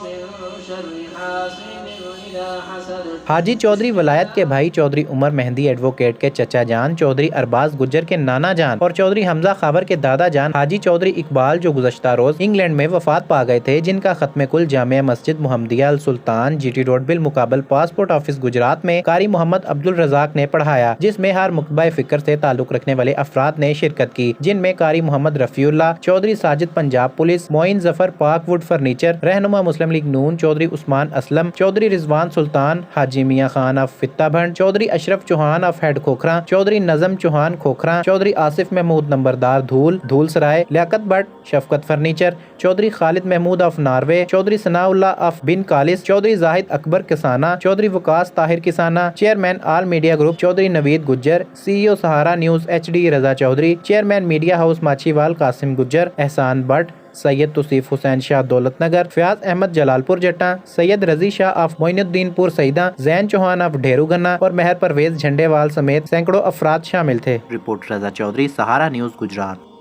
من شر حاسد إذا حسد۔ حاجی چودھری ولایت کے بھائی چودھری عمر مہندی ایڈوکیٹ کے چچا جان چودھری ارباز گجر کے نانا جان اور چودھری حمزہ خاور کے دادا جان حاجی چودھری اقبال جو گزشتہ روز انگلینڈ میں وفات پا گئے تھے، جن کا ختم کل جامع مسجد محمدیہ السلطان جی ٹی روڈ بالمقابل پاسپورٹ آفس گجرات میں قاری محمد عبدالرزاق نے پڑھایا، جس میں ہر مکتبہ فکر سے تعلق رکھنے والے افراد نے شرکت کی، جن میں Qari Muhammad Rafi Ullah, Chaudhry Sajid Punjab Police, Moin Zafar Pak Wood Furniture, رہنما Muslim League Noon Chaudhry Usman Aslam, Chaudhry Rizwan Sultan, Haji Mian Khan of Fatta Bhand, Chaudhry Ashraf Chauhan of head Khokhra, Chaudhry Nazm Chauhan Khokhra, Chaudhry Asif Mahmood نمبردار Dhool Sarai, Liaqat Butt Shafqat furniture, Chaudhry Khalid Mahmood of Norway, Chaudhry Sana Ullah of Ban Kalas, Chaudhry Zahid Akbar Kasana, Chaudhry Waqas Tahir Kasana, chairman All Media Group Chaudhry Naveed Gujjar, C E O Sahara News H D Raza Chaudhry, chairman Media House Machhi Wal Qasim Gujjar, Ehsan but, سید توصیف حسین شاہ دولت نگر، فیاض احمد جلال پور جٹاں، سید رضی شاہ آف معین الدین پور سیداں، زین چوہان آف ڈھیرو گنا اور مہر پرویز جھنڈے وال سمیت سینکڑوں افراد شامل تھے۔ رپورٹ رضا چودھری، سہارا نیوز، گجرات۔